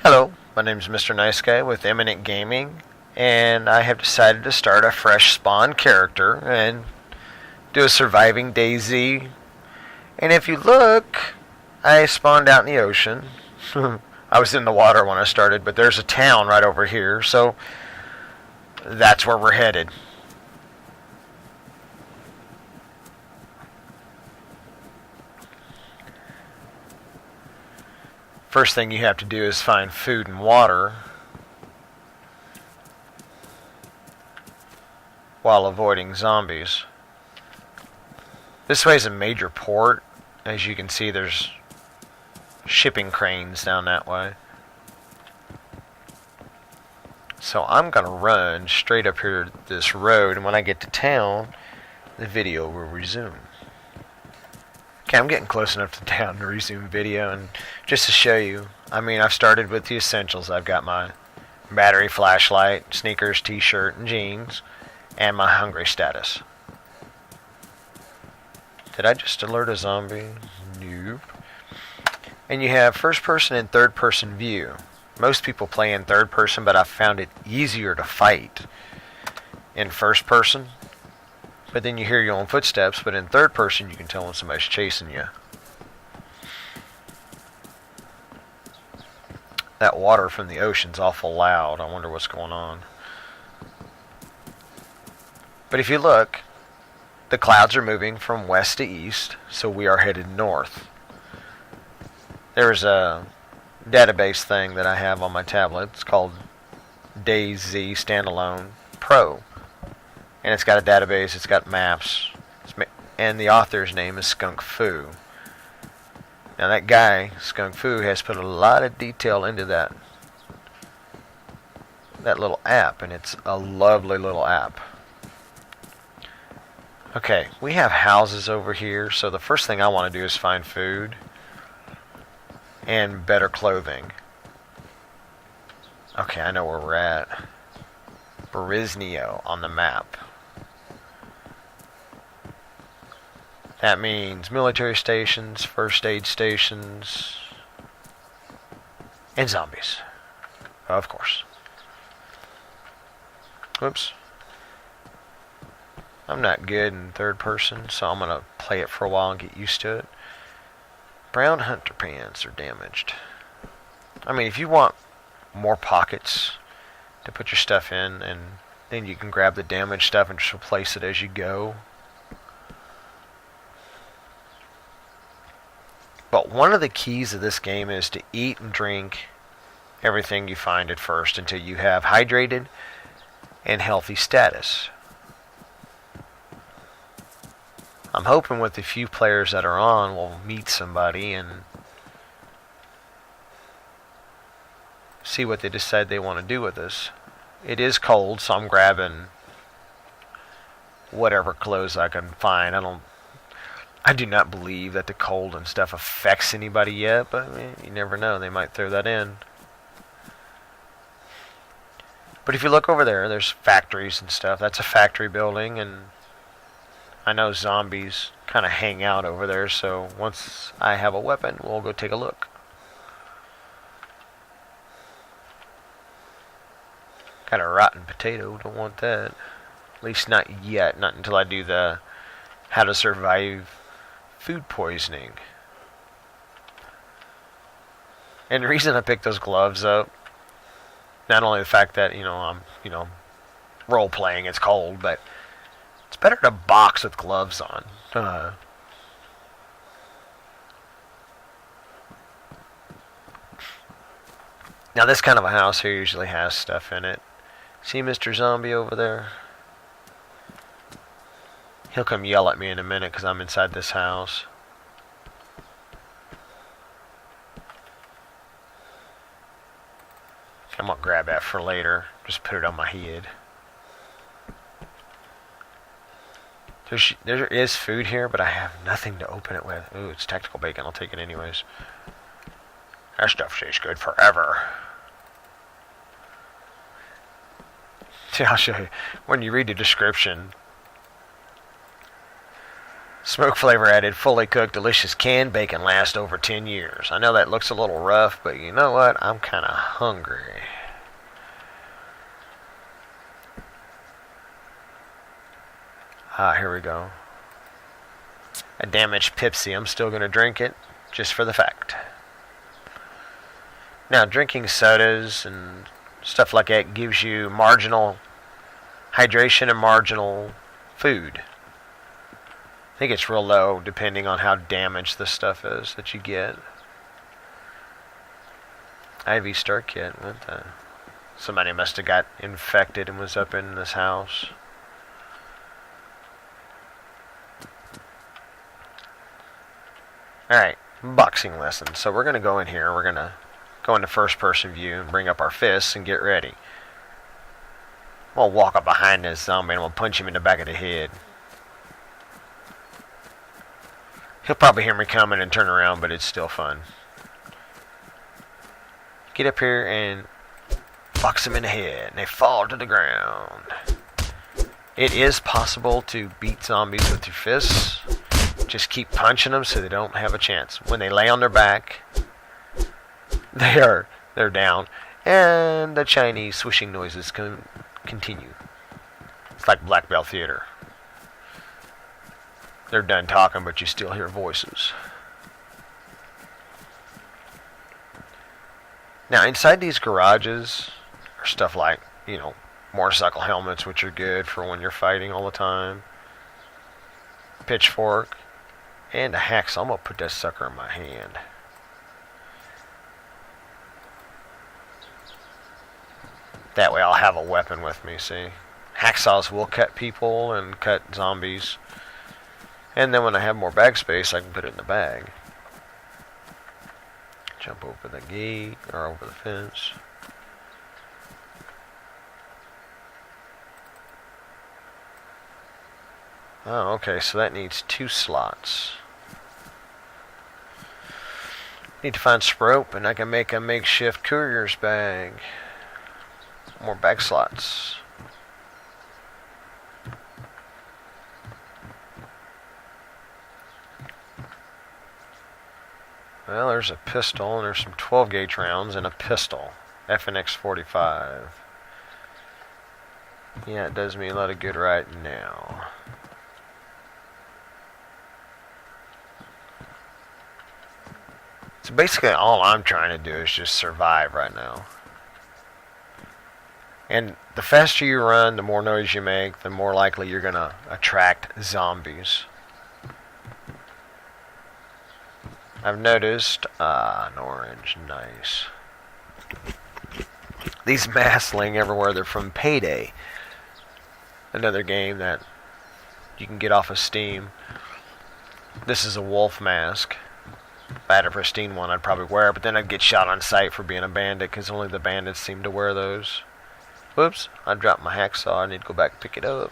Hello, my name is Mr. Nice Guy with Eminent Gaming, and I have decided to start a fresh spawn character and do a surviving DayZ. And if you look, I spawned out in the ocean. I was in the water when I started, but there's a town right over here, so that's where we're headed. First thing you have to do is find food and water while avoiding zombies. This way is a major port. As you can see, there's shipping cranes down that way. So I'm going to run straight up here this road, and when I get to town, the video will resume. Okay, I'm getting close enough to town to resume video, and just to show you, I've started with the essentials. I've got my battery, flashlight, sneakers, t-shirt, and jeans, and my hungry status. Did I just alert a zombie? Nope. And you have first person and third person view. Most people play in third person, but I found it easier to fight in first person. But then you hear your own footsteps, but in third person you can tell when somebody's chasing you. That water from the ocean's awful loud. I wonder what's going on. But if you look, the clouds are moving from west to east, so we are headed north. There's a database thing that I have on my tablet. It's called DayZ Standalone Pro. And it's got a database, it's got maps, and the author's name is Skunk Fu. Now that guy, Skunk Fu, has put a lot of detail into that little app, and it's a lovely little app. Okay, we have houses over here, so the first thing I want to do is find food and better clothing. Okay, I know where we're at. Bariznio on the map. That means military stations, first aid stations, and zombies. Of course. Whoops. I'm not good in third person, so I'm going to play it for a while and get used to it. Brown hunter pants are damaged. If you want more pockets to put your stuff in, and then you can grab the damaged stuff and just replace it as you go. But one of the keys of this game is to eat and drink everything you find at first until you have hydrated and healthy status. I'm hoping with the few players that are on, we'll meet somebody and see what they decide they want to do with us. It is cold, so I'm grabbing whatever clothes I can find. I do not believe that the cold and stuff affects anybody yet, but you never know. They might throw that in. But if you look over there, there's factories and stuff. That's a factory building, and I know zombies kind of hang out over there, so once I have a weapon, we'll go take a look. Got a rotten potato, don't want that. At least not yet, not until I do the how to survive food poisoning. And the reason I picked those gloves up, not only the fact that, I'm role playing, it's cold, but it's better to box with gloves on. Now this kind of a house here usually has stuff in it. See Mr. Zombie over there? He'll come yell at me in a minute because I'm inside this house. I'm going to grab that for later. Just put it on my head. There is food here, but I have nothing to open it with. Ooh, it's tactical bacon. I'll take it anyways. That stuff stays good forever. See, I'll show you. When you read the description, Smoke flavor added, fully cooked, delicious canned bacon lasts over 10 years. I know that looks a little rough, but you know what? I'm kind of hungry. Here we go. A damaged Pepsi. I'm still going to drink it, just for the fact. Now, drinking sodas and stuff like that gives you marginal hydration and marginal food. I think it's real low depending on how damaged the stuff is that you get. IV stir kit. What the? Somebody must have got infected and was up in this house. Alright, boxing lesson. So we're going to go in here. We're going to go into first person view and bring up our fists and get ready. I'm going to walk up behind this zombie and I'm going to punch him in the back of the head. He'll probably hear me coming and turn around, but it's still fun. Get up here and box them in the head, and they fall to the ground. It is possible to beat zombies with your fists. Just keep punching them so they don't have a chance. When they lay on their back, they're down, and the Chinese swishing noises continue. It's like Black Belt Theater. They're done talking, but you still hear voices. Now, inside these garages are stuff like, motorcycle helmets, which are good for when you're fighting all the time. Pitchfork. And a hacksaw. I'm going to put that sucker in my hand. That way I'll have a weapon with me, see? Hacksaws will cut people and cut zombies. And then when I have more bag space, I can put it in the bag. Jump over the gate, or over the fence. Oh, okay, so that needs 2 slots. Need to find some rope, and I can make a makeshift courier's bag. More bag slots. Well, there's a pistol, and there's some 12 gauge rounds and a pistol. FNX 45. Yeah, it does me a lot of good right now. So basically all I'm trying to do is just survive right now. And the faster you run, the more noise you make, the more likely you're going to attract zombies. I've noticed, an orange, nice. These masks laying everywhere, they're from Payday. Another game that you can get off of Steam. This is a wolf mask. If I had a pristine one, I'd probably wear it, but then I'd get shot on sight for being a bandit, because only the bandits seem to wear those. Whoops, I dropped my hacksaw, I need to go back and pick it up.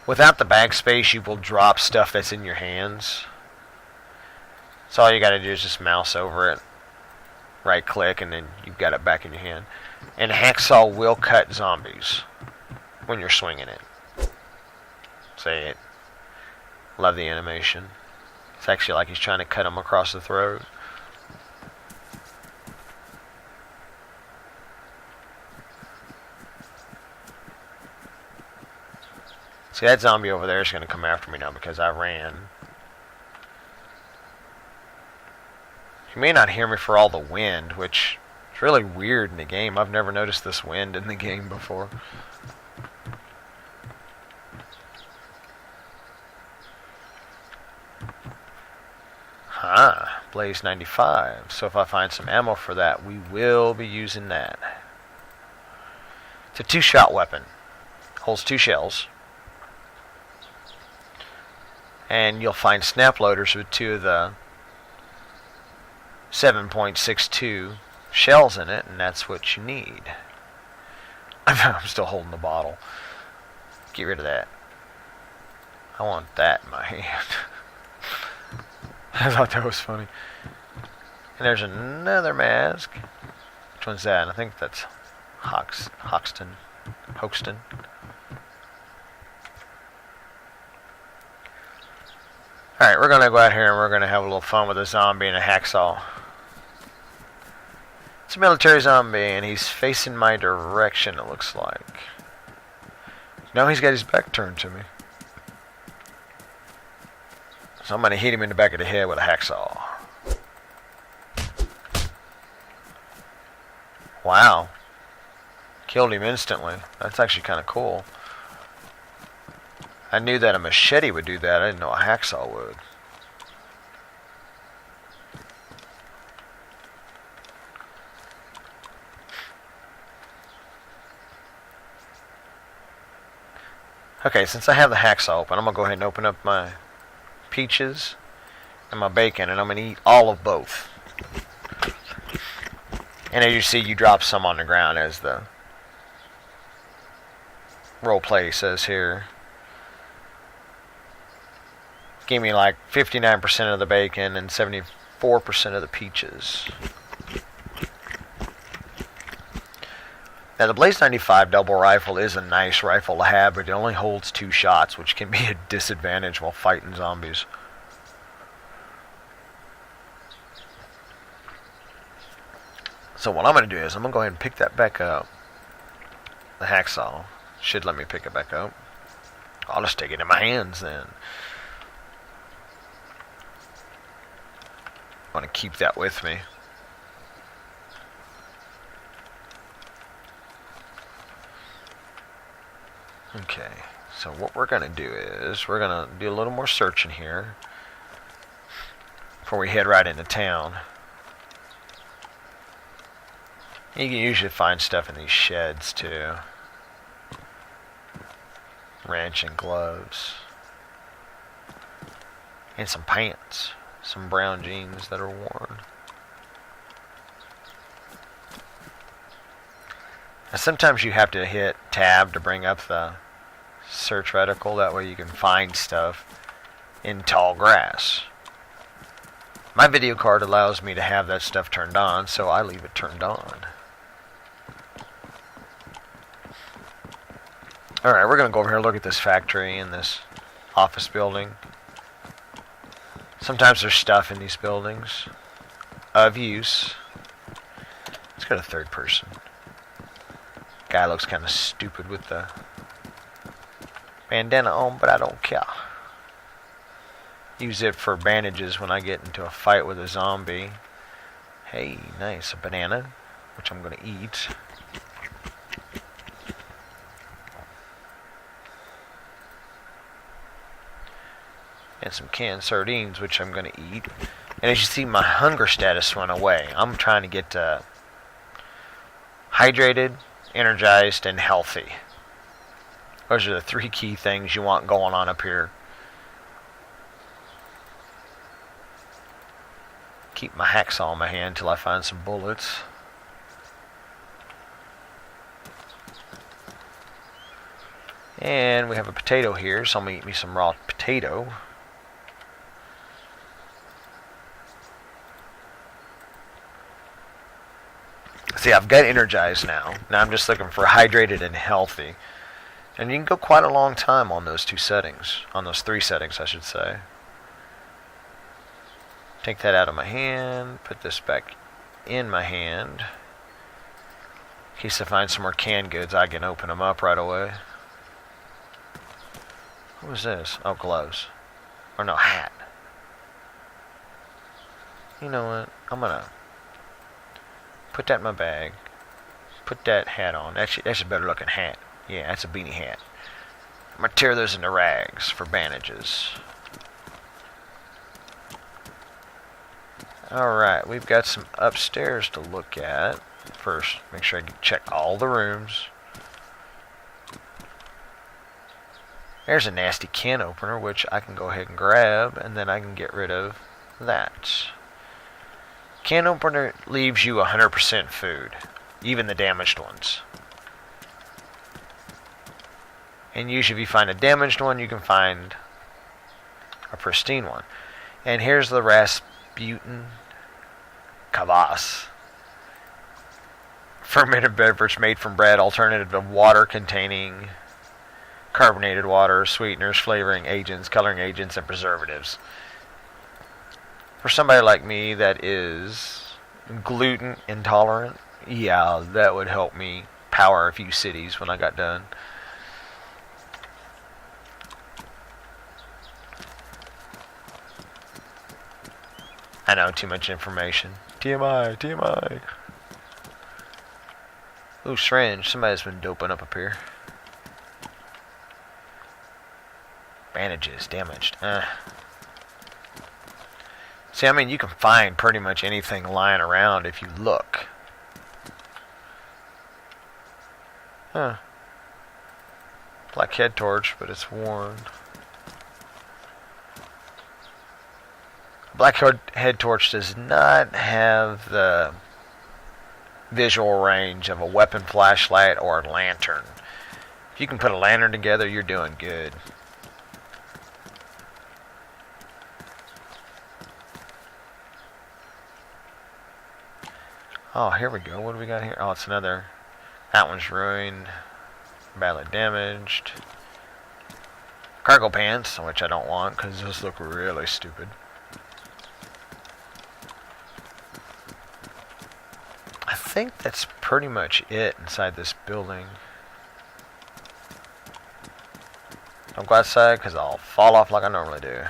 Without the bag space, you will drop stuff that's in your hands. So all you gotta do is just mouse over it, right click, and then you've got it back in your hand. And a hacksaw will cut zombies when you're swinging it. Say it. Love the animation. It's actually like he's trying to cut him across the throat. See, that zombie over there is going to come after me now because I ran. You may not hear me for all the wind, which is really weird in the game. I've never noticed this wind in the game before. Blaze 95. So if I find some ammo for that, we will be using that. It's a 2-shot weapon. Holds 2 shells. And you'll find snap loaders with 2 of the 7.62 shells in it, and that's what you need. I'm still holding the bottle. Get rid of that. I want that in my hand. I thought that was funny. And there's another mask. Which one's that? I think that's Hoxton. Alright, we're gonna go out here and we're gonna have a little fun with a zombie and a hacksaw. It's a military zombie and he's facing my direction, it looks like. No, he's got his back turned to me. So I'm gonna hit him in the back of the head with a hacksaw. Wow. Killed him instantly. That's actually kind of cool. I knew that a machete would do that. I didn't know a hacksaw would. Okay, since I have the hacksaw open, I'm going to go ahead and open up my peaches and my bacon, and I'm going to eat all of both. And as you see, you drop some on the ground, as the role play says here. Gave me like 59% of the bacon and 74% of the peaches. Now the Blaze 95 double rifle is a nice rifle to have, but it only holds 2 shots, which can be a disadvantage while fighting zombies. So what I'm going to do is I'm going to go ahead and pick that back up. The hacksaw should let me pick it back up. I'll just take it in my hands then. I want to keep that with me. Okay, so what we're going to do is we're going to do a little more searching here before we head right into town. You can usually find stuff in these sheds too. Wrench and gloves. And some pants. Some brown jeans that are worn. Now sometimes you have to hit tab to bring up the search reticle. That way you can find stuff in tall grass. My video card allows me to have that stuff turned on, so I leave it turned on. Alright, we're going to go over here and look at this factory and this office building. Sometimes there's stuff in these buildings of use. Let's go to third person. Guy looks kind of stupid with the bandana on, but I don't care. Use it for bandages when I get into a fight with a zombie. Hey, nice. A banana, which I'm going to eat. And some canned sardines, which I'm going to eat. And as you see, my hunger status went away. I'm trying to get hydrated, energized, and healthy. Those are the 3 key things you want going on up here. Keep my hacksaw in my hand until I find some bullets. And we have a potato here, so I'm going to eat me some raw potato. See, I've got energized now. Now I'm just looking for hydrated and healthy. And you can go quite a long time on those 2 settings. On those 3 settings, I should say. Take that out of my hand. Put this back in my hand. In case I find some more canned goods, I can open them up right away. What was this? Oh, gloves. Or no, hat. You know what? I'm going to put that in my bag. Put that hat on. That's a better looking hat. Yeah, that's a beanie hat. I'm going to tear those into rags for bandages. Alright, we've got some upstairs to look at. First, make sure I can check all the rooms. There's a nasty can opener, which I can go ahead and grab, and then I can get rid of that. Can opener leaves you 100% food, even the damaged ones. And usually if you find a damaged one, you can find a pristine one. And here's the Rasputin Kvass. Fermented beverage made from bread, alternative to water containing carbonated water, sweeteners, flavoring agents, coloring agents, and preservatives. For somebody like me that is gluten intolerant, yeah, that would help me power a few cities when I got done. I know, too much information. TMI, TMI. Ooh, syringe. Somebody's been doping up here. Bandages, damaged. See, I mean, you can find pretty much anything lying around if you look. Huh. Black head torch, but it's worn. Black head torch does not have the visual range of a weapon flashlight or a lantern. If you can put a lantern together, you're doing good. Oh, here we go. What do we got here? Oh, it's another. That one's ruined. Badly damaged. Cargo pants, which I don't want because those look really stupid. I think that's pretty much it inside this building. Don't go outside because I'll fall off like I normally do.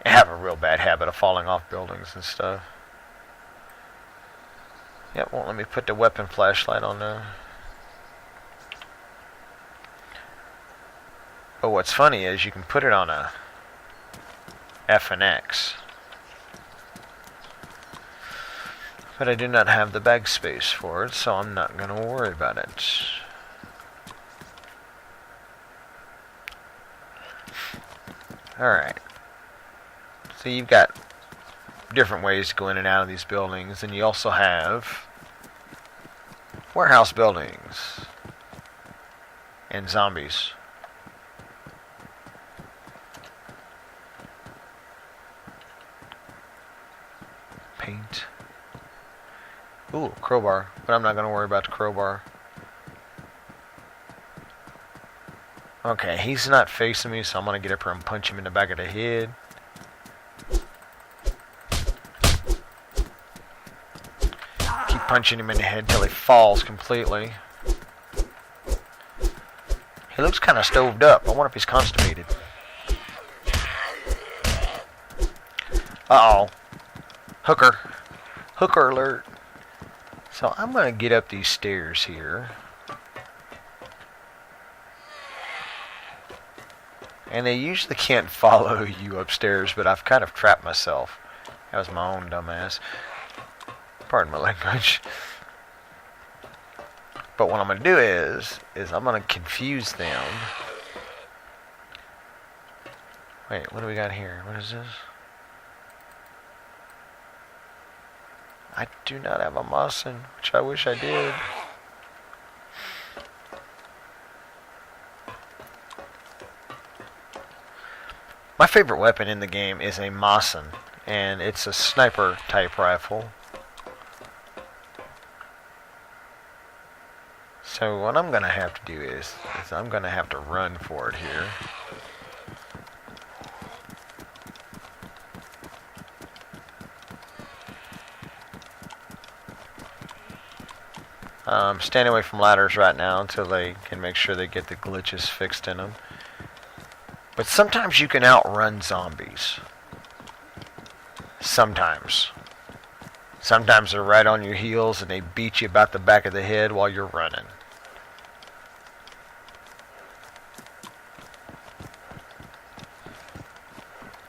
I have a real bad habit of falling off buildings and stuff. Yep, won't let me put the weapon flashlight on there. But what's funny is you can put it on a F and X. But I do not have the bag space for it, so I'm not going to worry about it. Alright. So you've got different ways to go in and out of these buildings, and you also have warehouse buildings and zombies. Paint. Ooh, crowbar, but I'm not going to worry about the crowbar. Okay, he's not facing me, so I'm going to get up here and punch him in the back of the head. Punching him in the head till he falls completely. He looks kind of stoved up. I wonder if he's constipated. Uh-oh. Hooker. Hooker alert. So I'm going to get up these stairs here. And they usually can't follow you upstairs, but I've kind of trapped myself. That was my own dumbass. Pardon my language. But what I'm going to do is I'm going to confuse them. Wait, what do we got here? What is this? I do not have a Mosin, which I wish I did. My favorite weapon in the game is a Mosin, and it's a sniper type rifle. So what I'm going to have to do is I'm going to have to run for it here. Staying away from ladders right now until they can make sure they get the glitches fixed in them. But sometimes you can outrun zombies. Sometimes. Sometimes they're right on your heels and they beat you about the back of the head while you're running.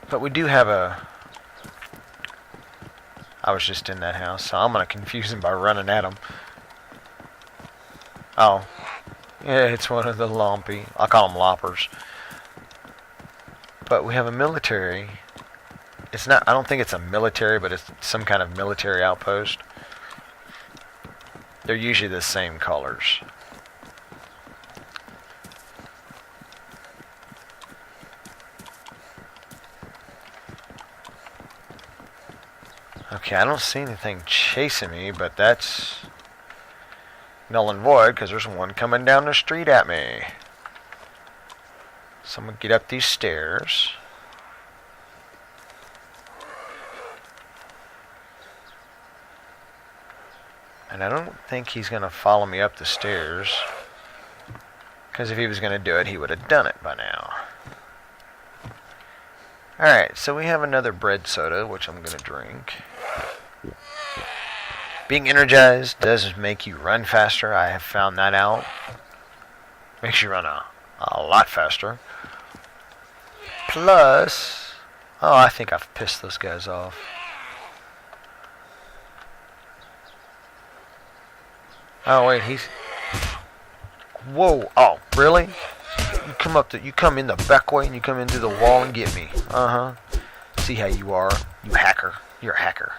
But we do have a... I was just in that house, so I'm going to confuse him by running at him. Oh. Yeah, it's one of the lumpy. I call them loppers. But we have a military. It's not... I don't think it's a military, but it's some kind of military outpost. They're usually the same colors. Okay, I don't see anything chasing me, but that's null and void because there's one coming down the street at me. So I'm going to get up these stairs. And I don't think he's going to follow me up the stairs. Because if he was going to do it, he would have done it by now. Alright, so we have another bread soda, which I'm going to drink. Being energized does make you run faster. I have found that out. Makes you run a lot faster. Plus... oh, I think I've pissed those guys off. Oh, wait, he's... whoa. Oh, really? You come in the back way and you come into the wall and get me. Uh-huh. See how you are, you hacker. You're a hacker.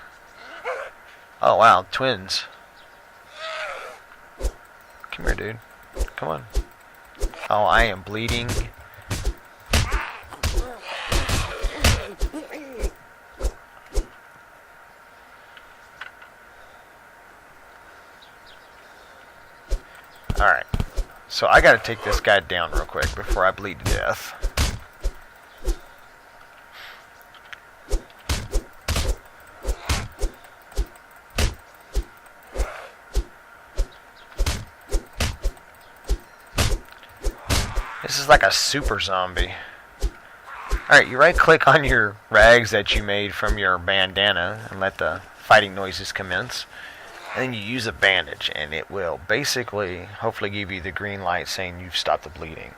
Oh, wow, twins. Come here, dude. Come on. Oh, I am bleeding. Alright. So I gotta take this guy down real quick before I bleed to death. This is like a super zombie. Alright, you right click on your rags that you made from your bandana and let the fighting noises commence. And then you use a bandage and it will basically hopefully give you the green light saying you've stopped the bleeding.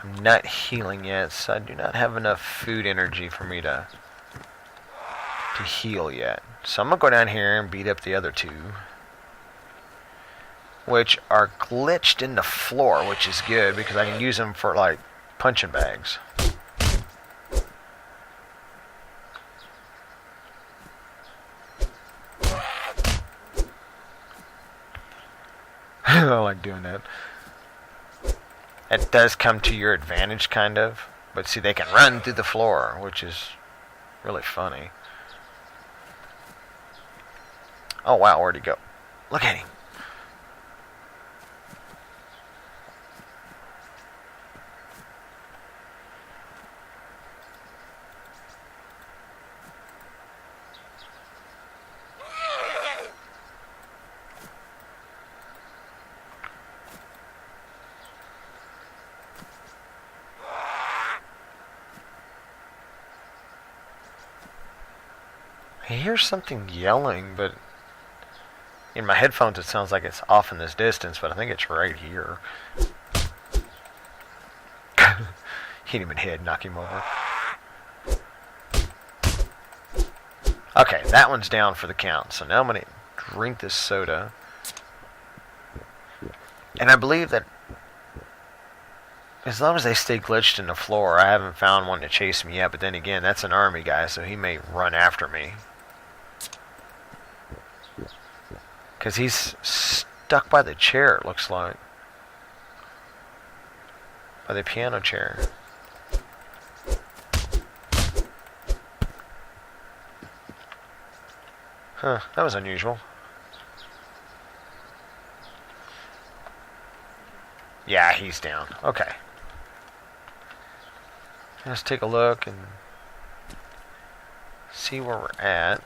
I'm not healing yet, so I do not have enough food energy for me to heal yet. So I'm going to go down here and beat up the other two, which are glitched in the floor, which is good because I can use them for like punching bags. I don't like doing that. It does come to your advantage, kind of. But see, they can run through the floor, which is really funny. Oh, wow, where'd he go? Look at him. I hear something yelling, but in my headphones it sounds like it's off in this distance, but I think it's right here. Hit him in the head, knock him over. Okay, that one's down for the count. So now I'm going to drink this soda. And I believe that as long as they stay glitched in the floor, I haven't found one to chase me yet. But then again, that's an army guy, so he may run after me. Because he's stuck by the chair, it looks like. By the piano chair. Huh, that was unusual. Yeah, he's down. Okay. Let's take a look and see where we're at.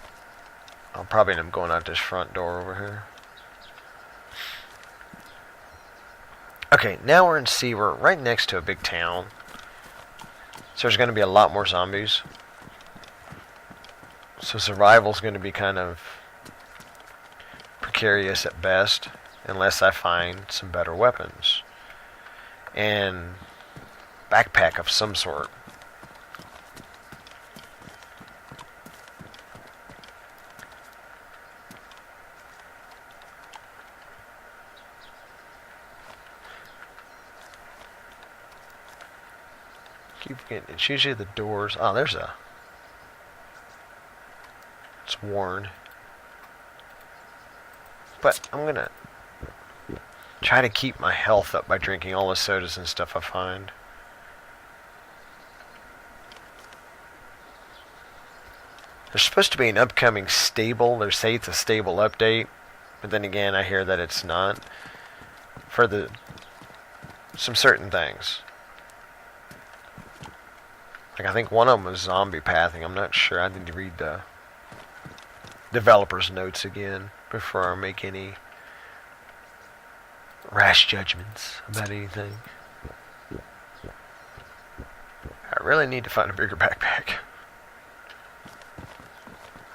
I'll probably end up going out this front door over here. Okay, now we're in C. We're right next to a big town. So there's going to be a lot more zombies. So survival's going to be kind of precarious at best, unless I find some better weapons. And backpack of some sort. Keep getting, it's usually the doors. Oh, there's a... It's worn. But I'm gonna try to keep my health up by drinking all the sodas and stuff I find. There's supposed to be an upcoming stable. They say it's a stable update, but then again, I hear that it's not. For some certain things. Like, I think one of them was zombie pathing. I'm not sure. I need to read the developer's notes again before I make any rash judgments about anything. I really need to find a bigger backpack.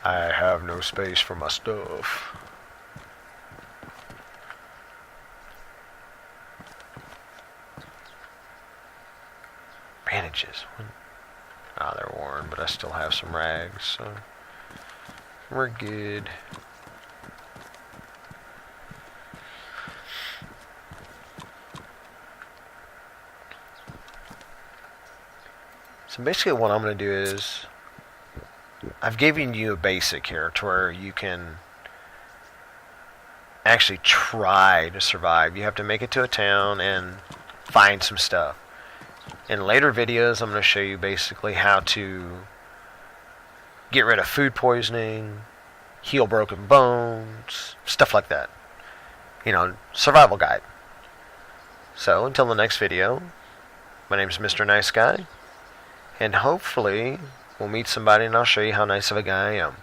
I have no space for my stuff. Bandages. Ah, they're worn, but I still have some rags, so we're good. So basically what I'm going to do is, I've given you a basic here to where you can actually try to survive. You have to make it to a town and find some stuff. In later videos, I'm going to show you basically how to get rid of food poisoning, heal broken bones, stuff like that. You know, survival guide. So, until the next video, my name is Mr. Nice Guy, and hopefully we'll meet somebody and I'll show you how nice of a guy I am.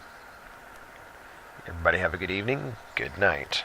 Everybody have a good evening, good night.